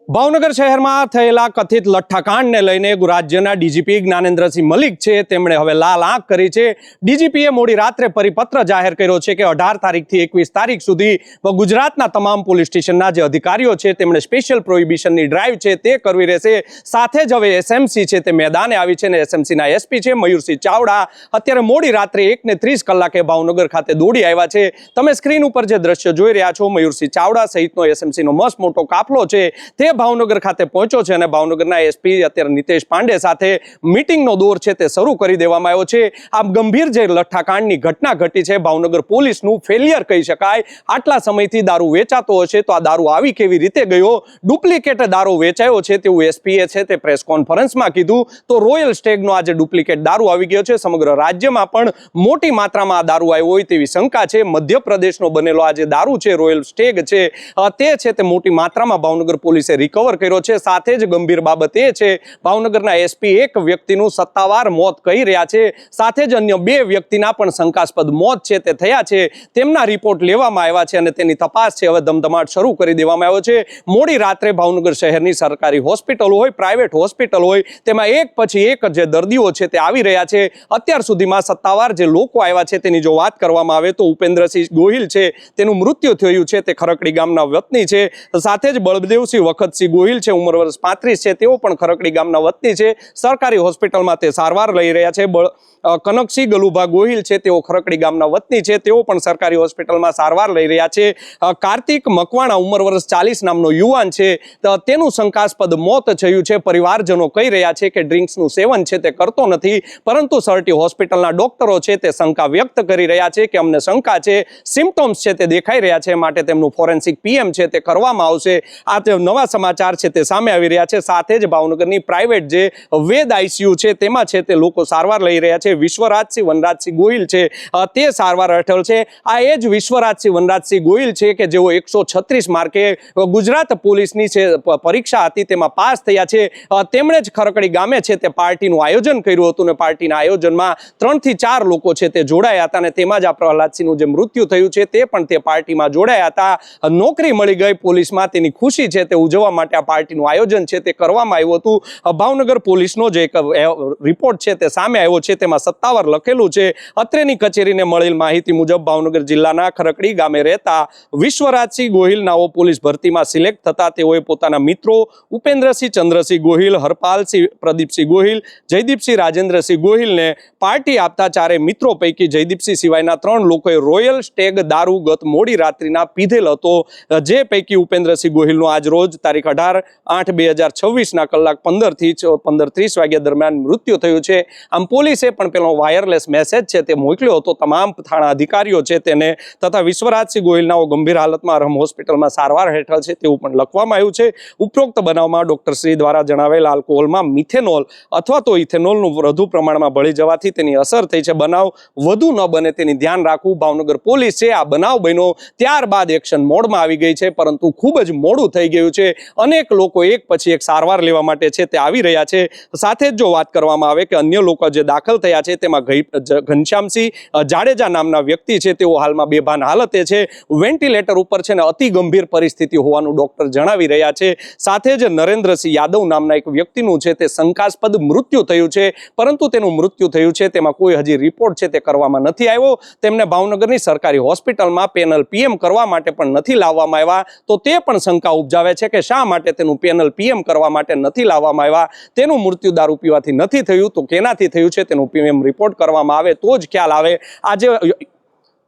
ભાવનગર શહેરમાં થયેલા કથિત લઠ્ઠાકાંડને લઈને રાજ્યના ડીજીપી જ્ઞાનેન્દ્રસિંહ મલિક છે તેમણે હવે લાલ આંખ કરી છે। ડીજીપીએ મોડી રાત્રે પરિપત્ર જાહેર કર્યો છે કે 18 તારીખથી 21 તારીખ સુધી ગુજરાતના તમામ પોલીસ સ્ટેશનના જે અધિકારીઓ છે તેમણે સ્પેશિયલ પ્રોહિબિશનની ડ્રાઈવ છે તે કરવી રહેશે। સાથે જ હવે એસએમસી છે તે મેદાને આવી છે અને એસએમસીના એસપી છે મયુરસિંહ ચાવડા અત્યારે મોડી રાત્રે 1:30 કલાકે ભાવનગર ખાતે દોડી આવ્યા છે। તમે સ્ક્રીન ઉપર જે દ્રશ્ય જોઈ રહ્યા છો, મયુરસિંહ ચાવડા સહિતનો એસએમસીનો મસ્ત મોટો કાફલો છે તે ભાવનગર ખાતે પહોંચ્યો છે અને ભાવનગરના એસપી અત્યારે નિતેશ પાંડે સાથે મીટિંગનો દોર છે તે શરૂ કરી દેવામાં આવ્યો છે। આ ગંભીર જે લઠ્ઠાકાંડની ઘટના ઘટી છે, ભાવનગર પોલીસનું ફેલિયર કહી શકાય। આટલા સમયથી દારૂ વેચાતો હશે તો આ દારૂ આવી કેવી રીતે ગયો, ડુપ્લિકેટ દારૂ વેચાયો છે તેવું એસપીએ છે તે પ્રેસ કોન્ફરન્સમાં કીધું। તો રોયલ સ્ટેગનો આ જે ડુપ્લિકેટ દારૂ આવી ગયો છે, સમગ્ર રાજ્યમાં પણ મોટી માત્રામાં આ દારૂ આવ્યો હોય તેવી શંકા છે। મધ્યપ્રદેશનો બનેલો આ જે દારૂ છે, રોયલ સ્ટેગ છે, તે છે તે મોટી માત્રામાં ભાવનગર પોલીસે રિકવર કર્યો છે। સાથે જ ગંભીર બાબત એ છે, ભાવનગરના એસપી એક વ્યક્તિનું સત્તાવાર મોત કહી રહ્યા છે, સાથે જ અન્ય 2 વ્યક્તિના પણ શંકાસ્પદ મોત છે તે થયા છે। તેમના રિપોર્ટ લેવામાં આવ્યા છે અને તેની તપાસ છે હવે ધમધમાટ શરૂ કરી દેવામાં આવ્યો છે। મોડી રાત્રે ભાવનગર શહેરની સરકારી હોસ્પિટલ હોય, પ્રાઇવેટ હોસ્પિટલ હોય, તેમાં એક પછી એક જે દર્દીઓ છે તે આવી રહ્યા છે। અત્યાર સુધીમાં સત્તાવાર જે લોકો આવ્યા છે તેની જો વાત કરવામાં આવે તો ઉપેન્દ્રસિંહ ગોહિલ છે તેનું મૃત્યુ થયું છે, તે ખરકડી ગામના વતની છે। સાથે જ બળદેવસિંહ વખતસિંહ ગોહિલ છે, ઉંમર વર્ષ 35 છે, તેઓ પણ ખરકડી ગામના વતની છે। સરકારી હોસ્પિટલમાં તે સારવાર લઈ રહ્યા છે। કનકસિંહ ગલુભા ગોહિલ છે, તેઓ ખરકડી ગામના વતની છે, તેઓ પણ સરકારી હોસ્પિટલમાં સારવાર લઈ રહ્યા છે। કાર્તિક મકવાણા ઉંમર વર્ષ 40 નામનો યુવાન છે, તેનું શંકાસ્પદ મોત થયું છે। પરિવારજનો કહી રહ્યા છે કે ડ્રિંક્સનું સેવન છે તે કરતો નથી, પરંતુ સરટી હોસ્પિટલના ડોક્ટરો છે તે શંકા વ્યક્ત કરી રહ્યા છે કે અમને શંકા છે, સિમ્પટોમ્સ છે તે દેખાઈ રહ્યા છે, માટે તેમનું ફોરેન્સિક પીએમ છે તે કરવામાં આવશે। આ તે નવા સમાચાર છે તે સામે આવી રહ્યા છે। સાથે જ ભાવનગરની પ્રાઇવેટ જે વેદ આઈસીયુ છે તેમાં છે તે લોકો સારવાર લઈ રહ્યા છે। વિશ્વરાજસિંહ વનરાજસિંહ ગોહિલ છે તે સારવાર હેઠળ છે। આ એ જ વિશ્વરાજસિંહ વનરાજસિંહ ગોહિલ છે કે જેઓ 136 માર્કે ગુજરાત પોલીસની છે પરીક્ષા હતી તેમાં પાસ થયા છે। તેમણે જ ખરકડી ગામે છે તે પાર્ટીનું આયોજન કર્યું હતું અને પાર્ટીના આયોજનમાં 3 થી 4 લોકો છે તે જોડાયા હતા અને તેમાં જ આ પ્રહલાદસિંહનું જે મૃત્યુ થયું છે તે પણ તે પાર્ટીમાં જોડાયા હતા। નોકરી મળી ગઈ પોલીસમાં, તેની ખુશી છે તે ઉજવવા માટે આ પાર્ટીનું આયોજન છે તે કરવામાં આવ્યું હતું। ભાવનગર પોલીસનો જે એક રિપોર્ટ છે તે સામે આવ્યો છે તેમાં સત્તાવાર લખેલું છે, અત્રેની કચેરીને મળેલ માહિતી મુજબ ભાવનગર જિલ્લાના ખરકડી ગામે રહેતા વિશ્વરાજસિંહ ગોહિલ નાઓ પોલીસ ભરતીમાં સિલેક્ટ થતા તેઓએ પોતાના મિત્રો ઉપેન્દ્રસિંહ ચંદ્રસિંહ ગોહિલ, હરપાલસિંહ પ્રદીપસિંહ ગોહિલ, જયદીપસિંહ રાજેન્દ્રસિંહ ગોહિલને પાર્ટી આપતા 4 મિત્રો પૈકી જયદીપસિંહ સિવાયના 3 લોકોએ રોયલ સ્ટેગ દારૂ ગત મોડી રાત્રિના પીધેલ હતો, જે પૈકી ઉપેન્દ્રસિંહ ગોહિલનો આજ રોજ તારીખ 18/8/2026 કલાક 15 થી 15:30 વાગ્યા દરમિયાન મૃત્યુ થયું છે। આમ પોલીસે પણ પેલો વાયરલેસ મેસેજ છે તે મોકલ્યો હતો તમામ થાણા અધિકારીઓ છે તેને, તથા વિશ્વરાજસિંહ ગોહિલનાઓ ગંભીર હાલતમાં અરહમ હોસ્પિટલમાં સારવાર હેઠળ છે તેવું પણ લખવામાં આવ્યું છે। ઉપરોક્ત બનાવમાં ડોક્ટર શ્રી દ્વારા જણાવેલ આલ્કોહોલમાં મિથેનોલ અથવા તો ઇથેનોલનું વધુ પ્રમાણમાં ભળી જવાથી તેની અસર થઈ છે। બનાવ વધુ ન બને તેની ધ્યાન રાખવું ભાવનગર પોલીસ છે આ બનાવ બન્યો ત્યારબાદ એક્શન મોડમાં આવી ગઈ છે, પરંતુ ખૂબ જ મોડું થઈ ગયું છે। અનેક લોકો એક પછી એક સારવાર લેવા માટે છે તે આવી રહ્યા છે। સાથે જ જો વાત કરવામાં આવે કે અન્ય લોકો જે દાખલ થયા છે તેમાં ઘનશ્યામસિંહ જાડેજા નામના વ્યક્તિ છે, તેઓ હાલમાં બેભાન હાલતે છે, વેન્ટિલેટર ઉપર છે ને અતિ ગંભીર પરિસ્થિતિ હોવાનું ડોક્ટર જણાવી રહ્યા છે। સાથે જ નરેન્દ્રસિંહ યાદવ નામના એક વ્યક્તિનું છે તે શંકાસ્પદ મૃત્યુ થયું છે, પરંતુ તેનું મૃત્યુ થયું છે તેમાં કોઈ હજી રિપોર્ટ છે તે કરવામાં નથી આવ્યો। તેમને ભાવનગરની સરકારી હોસ્પિટલમાં પેનલ પીએમ કરવા માટે પણ નથી લાવવામાં આવ્યા, તો તે પણ શંકા ઉપજાવે છે કે શા માટે તેનું પેનલ પીએમ કરવા માટે નથી લાવવામાં આવ્યા। તેનું મૃત્યુ દારૂ પીવાથી નથી થયું તો કેનાથી થયું છે તેનું પીએમ રિપોર્ટ કરવામાં આવે તો જ ખ્યાલ આવે। આજે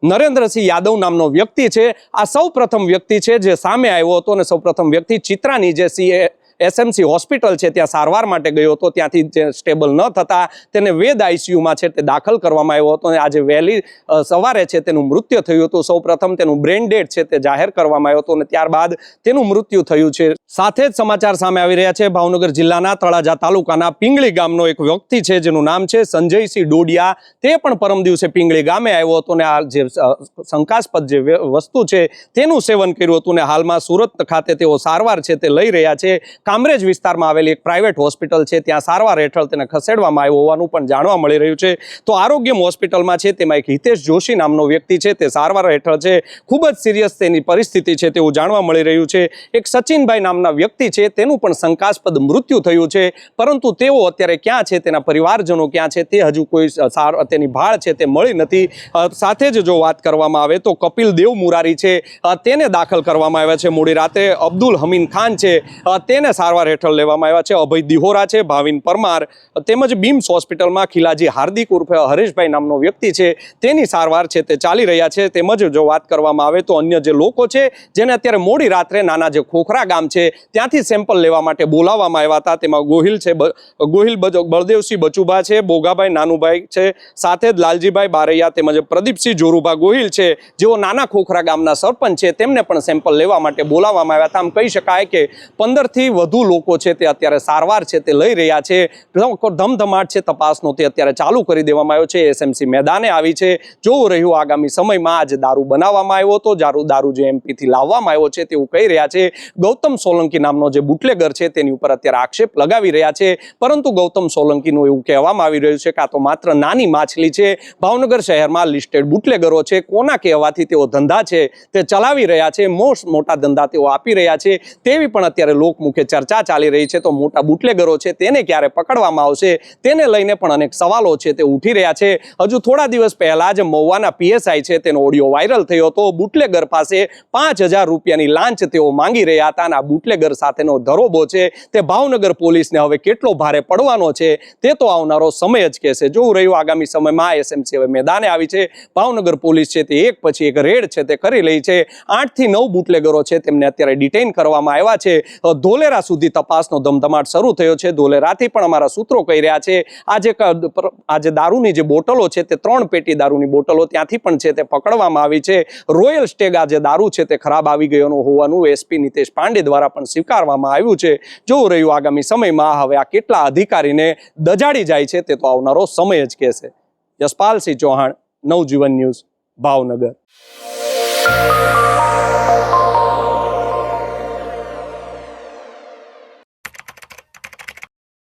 નરેન્દ્રસિંહ યાદવ નામનો વ્યક્તિ છે, આ સૌ પ્રથમ વ્યક્તિ છે જે સામે આવ્યો હતો અને સૌ પ્રથમ વ્યક્તિ ચિત્રાની જે એસએમસી હોસ્પિટલ છે ત્યાં સારવાર માટે ગયો હતો, ત્યાંથી જે સ્ટેબલ ન થતા તેને વેદ આઈસીયુમાં છે તે દાખલ કરવામાં આવ્યો હતો અને આજે વહેલી સવારે છે તેનું મૃત્યુ થયું હતું। સૌ પ્રથમ તેનું બ્રેન ડેડ છે તે જાહેર કરવામાં આવ્યો હતો અને ત્યારબાદ તેનું મૃત્યુ થયું છે। સાથે જ સમાચાર સામે આવી રહ્યા છે, ભાવનગર જિલ્લાના તળાજા તાલુકાના પિંગળી ગામનો એક વ્યક્તિ છે જેનું નામ છે સંજયસિંહ ડોડિયા, તે પણ પરમ દિવસે પિંગળી ગામે આવ્યો હતો અને આ જે શંકાસ્પદ જે વસ્તુ છે તેનું સેવન કર્યું હતું અને હાલમાં સુરત ખાતે તેઓ સારવાર છે તે લઈ રહ્યા છે। કામરેજ વિસ્તારમાં આવેલી એક પ્રાઇવેટ હોસ્પિટલ છે ત્યાં સારવાર હેઠળ તેને ખસેડવામાં આવ્યો હોવાનું પણ જાણવા મળી રહ્યું છે. તો આરોગ્યમ હોસ્પિટલમાં છે તેમાં એક હિતેશ જોશી નામનો વ્યક્તિ છે તે સારવાર હેઠળ છે. ખૂબ જ સિરિયસ તેની પરિસ્થિતિ છે તેવું જાણવા મળી રહ્યું છે. એક સચિનભાઈ નામના વ્યક્તિ છે તેનું પણ શંકાસ્પદ મૃત્યુ થયું છે, પરંતુ તેઓ અત્યારે ક્યાં છે, તેના પરિવારજનો ક્યાં છે તે હજુ કોઈ તેની ભાળ છે તે મળી નથી. સાથે જ જો વાત કરવામાં આવે તો કપિલ દેવ મુરારી છે તેને દાખલ કરવામાં આવ્યા છે મોડી રાતે. અબ્દુલ હમીન ખાન છે તેને સારવાર હેઠળ લેવામાં આવ્યા છે. અભય દિહોરા છે, ભાવિન પરમાર તેમજ બીમ્સ હોસ્પિટલમાં ખીલાજી હાર્દિક ઉર્ફે હરેશભાઈ નામનો વ્યક્તિ છે તેની સારવાર છે તે ચાલી રહ્યા છે. તેમજ જો વાત કરવામાં આવે તો અન્ય જે લોકો છે જેને અત્યારે મોડી રાત્રે નાના જે ખોખરા ગામ છે ત્યાંથી સેમ્પલ લેવા માટે બોલાવવામાં આવ્યા હતા, તેમાં ગોહિલ છે, ગોહિલ બળદેવસિંહ બચુભા છે, બોગાભાઈ નાનુભાઈ છે, સાથે જ લાલજીભાઈ બારૈયા તેમજ પ્રદીપસિંહ જોરુભા ગોહિલ છે જેઓ નાના ખોખરા ગામના સરપંચ છે તેમને પણ સેમ્પલ લેવા માટે બોલાવવામાં આવ્યા હતા. આમ કહી શકાય કે 15થી વધુ લોકો છે તે અત્યારે સારવાર છે તે લઈ રહ્યા છે. ધમધમાટ છે તપાસનો તે અત્યારે ચાલુ કરી દેવામાં આવ્યો છે. એસએમસી મેદાને આવી છે. જોવું રહ્યું આગામી સમયમાં આજે દારૂ બનાવવામાં આવ્યો હતો, દારૂ જે એમપીથી લાવવામાં આવ્યો છે તેવું કહી રહ્યા છે. ગૌતમ સોલંકી નામનો જે બુટલેગર છે તેની ઉપર અત્યારે આક્ષેપ લગાવી રહ્યા છે, પરંતુ ગૌતમ સોલંકીનું એવું કહેવામાં આવી રહ્યું છે કે આ તો માત્ર નાની માછલી છે. ભાવનગર શહેરમાં લિસ્ટેડ બુટલેગરો છે, કોના કહેવાથી તેઓ ધંધા છે તે ચલાવી રહ્યા છે, મોટા ધંધા તેઓ આપી રહ્યા છે તેવી પણ અત્યારે લોકમુખે ચર્ચા ચાલી રહી છે. તો મોટા બુટલેગરો છે તેને ક્યારે પકડવામાં આવશે તેને લઈને પણ અનેક સવાલો છે તે ઉઠી રહ્યા છે. હજુ થોડા દિવસ પહેલા જ મહુવાના પીએસઆઈ છે તેનો ઓડિયો વાયરલ થયો હતો. બુટલેગર પાસે 5000 રૂપિયાની લાંચ તેઓ માંગી રહ્યા હતા અને આ બુટલેગર સાથેનો ધરોબો છે તે ભાવનગર પોલીસને હવે કેટલો ભારે પડવાનો છે તે તો આવનારો સમય જ કહેશે. જોવું રહ્યું આગામી સમયમાં એસએમસી હવે મેદાને આવી છે. ભાવનગર પોલીસ છે તે એક પછી એક રેડ છે તે કરી રહી છે. 8 થી 9 બુટલેગરો છે તેમને અત્યારે ડિટેઇન કરવામાં આવ્યા છે. ધોલેરા સુધી તપાસનો ધમધમાટ શરૂ થયો છે. ધોલેરાથી પણ અમારા સૂત્રો કહી રહ્યા છે આજે દારૂની જે બોટલો છે તે 3 પેટી દારૂની બોટલો ત્યાંથી પણ છે તે પકડવામાં આવી છે. રોયલ સ્ટેગ આ જે દારૂ છે તે ખરાબ આવી ગયો હોવાનું એસપી નિતેશ પાંડે દ્વારા પણ સ્વીકારવામાં આવ્યું છે. જોવું રહ્યું આગામી સમયમાં હવે આ કેટલા અધિકારીને દજાડી જાય છે તે તો આવનારો સમય જ કહેશે. યશપાલસિંહ ચૌહાણ, નવજીવન ન્યૂઝ, ભાવનગર.